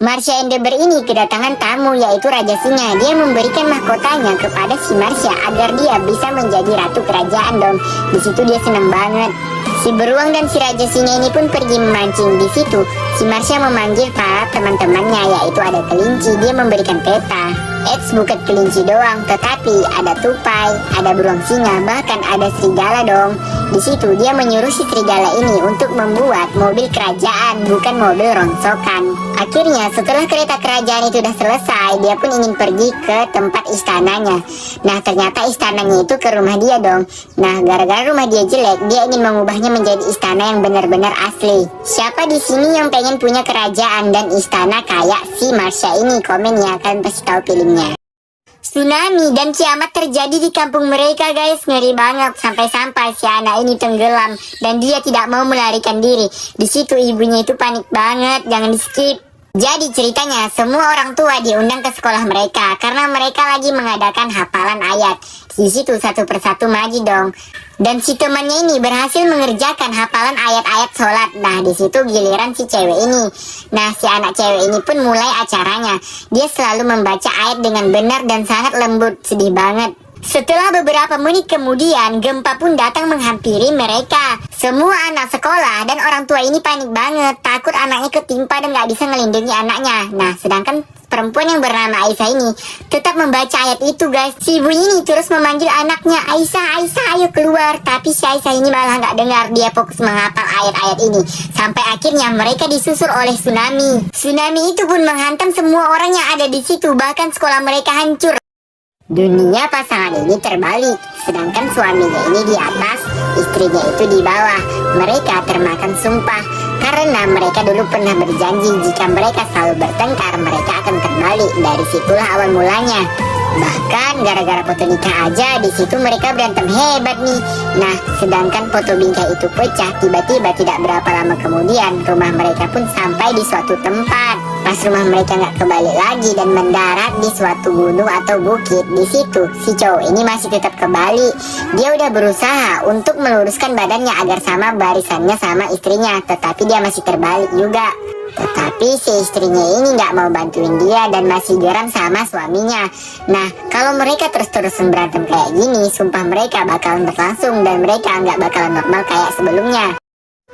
Marsha Endeavor ini kedatangan tamu, yaitu Raja Singa. Dia memberikan mahkotanya kepada si Marsha agar dia bisa menjadi ratu kerajaan dong. Di situ dia senang banget. Si beruang dan si Raja Singa ini pun pergi memancing. Di situ si Marsha memanggil para teman-temannya, yaitu ada kelinci. Dia memberikan peta. Bukan kelinci doang, tetapi ada tupai, ada beruang singa, bahkan ada serigala dong. Di situ dia menyuruh si serigala ini untuk membuat mobil kerajaan, bukan mobil rongsokan. Akhirnya setelah kereta kerajaan itu sudah selesai, dia pun ingin pergi ke tempat istananya. Nah, ternyata istananya itu ke rumah dia dong. Nah, gara-gara rumah dia jelek, dia ingin mengubahnya menjadi istana yang benar-benar asli. Siapa di sini yang pengen punya kerajaan dan istana kayak si Marsha ini? Komen ya, kalian pasti tahu filmnya. Tsunami dan kiamat terjadi di kampung mereka, guys. Ngeri banget, sampai-sampai si anak ini tenggelam dan dia tidak mau melarikan diri. Di situ ibunya itu panik banget, jangan di skip. Jadi ceritanya semua orang tua diundang ke sekolah mereka karena mereka lagi mengadakan hafalan ayat. Di situ satu persatu maju dong. Dan si temannya ini berhasil mengerjakan hafalan ayat-ayat sholat. Nah, di situ giliran si cewek ini. Nah, si anak cewek ini pun mulai acaranya. Dia selalu membaca ayat dengan benar dan sangat lembut. Sedih banget. Setelah beberapa menit kemudian, gempa pun datang menghampiri mereka. Semua anak sekolah dan orang tua ini panik banget, takut anaknya ketimpa dan gak bisa ngelindungi anaknya. Nah, sedangkan perempuan yang bernama Aisyah ini tetap membaca ayat itu, guys. Si ibu ini terus memanggil anaknya, Aisyah, Aisyah, ayo keluar. Tapi si Aisyah ini malah gak dengar, dia fokus menghafal ayat-ayat ini. Sampai akhirnya mereka disusur oleh tsunami. Tsunami itu pun menghantam semua orang yang ada di situ, bahkan sekolah mereka hancur. Dunia pasangan ini terbalik, sedangkan suaminya ini di atas, istrinya itu di bawah. Mereka termakan sumpah karena mereka dulu pernah berjanji jika mereka selalu bertengkar, mereka akan terbalik. Dari situlah awal mulanya. Bahkan gara-gara foto nikah aja di situ mereka berantem hebat nih. Nah, sedangkan foto bingkai itu pecah, tiba-tiba tidak berapa lama kemudian rumah mereka pun sampai di suatu tempat. Pas rumah mereka nggak kebalik lagi dan mendarat di suatu gunung atau bukit, di situ si cowok ini masih tetap kebalik. Dia udah berusaha untuk meluruskan badannya agar sama barisannya sama istrinya, tetapi dia masih terbalik juga. Tetapi si istrinya ini nggak mau bantuin dia dan masih geram sama suaminya. Nah, kalau mereka terus-terusan berantem kayak gini, sumpah mereka bakalan berlangsung dan mereka nggak bakalan normal kayak sebelumnya.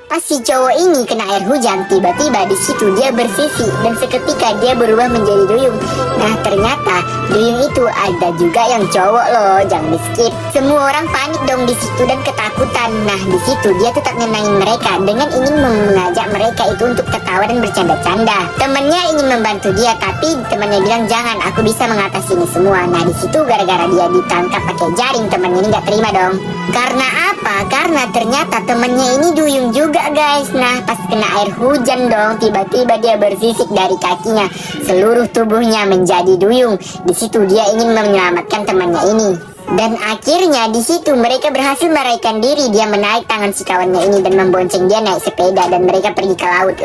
Pas si cowok ini kena air hujan, tiba-tiba di situ dia bersisik dan seketika dia berubah menjadi duyung. Nah, ternyata duyung itu ada juga yang cowok loh, jangan di skip. Semua orang panik dong di situ dan ketakutan. Nah, di situ dia tetap nenangin mereka dengan ingin mengajak mereka itu untuk tertawa dan bercanda-canda. Temennya ingin membantu dia, tapi temannya bilang jangan, aku bisa mengatasi ini semua. Nah, di situ gara-gara dia ditangkap pakai jaring, temannya ini nggak terima dong. Karena apa? Karena ternyata temannya ini duyung juga, guys. Nah, pas kena air hujan dong, tiba-tiba dia bersisik dari kakinya, seluruh tubuhnya menjadi duyung. Di situ dia ingin menyelamatkan temannya ini. Dan akhirnya di situ mereka berhasil melarikan diri. Dia menaik tangan si kawannya ini dan membonceng dia naik sepeda dan mereka pergi ke laut.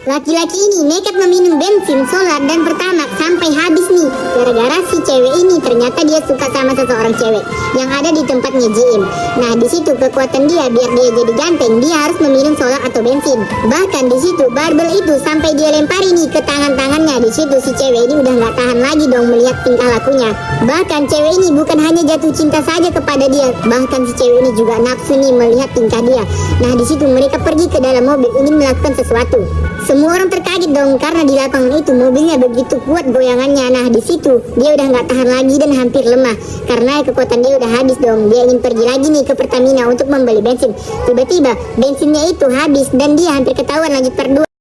Laki-laki ini nekat meminum bensin, solar, dan pertamax sampai habis nih. Gara-gara si cewek ini ternyata dia suka sama seseorang cewek yang ada di tempatnya JM. Nah, di situ kekuatan dia biar dia jadi ganteng, dia harus meminum solar atau bensin. Bahkan di situ barbel itu sampai dia lempari nih ke tangan-tangannya. Di situ si cewek ini udah nggak tahan lagi dong melihat tingkah lakunya. Bahkan cewek ini bukan hanya jatuh cinta saja kepada dia, bahkan si cewek ini juga nafsu nih melihat tingkah dia. Nah, di situ mereka pergi ke dalam mobil ingin melakukan sesuatu. Semua orang terkaget dong karena di lapangan itu mobilnya begitu kuat goyangannya. Nah, di situ dia udah nggak tahan lagi dan hampir lemah karena kekuatan dia udah habis dong. Dia ingin pergi lagi nih ke Pertamina untuk membeli bensin. Tiba-tiba bensinnya itu habis dan dia hampir ketahuan lanjut per 2.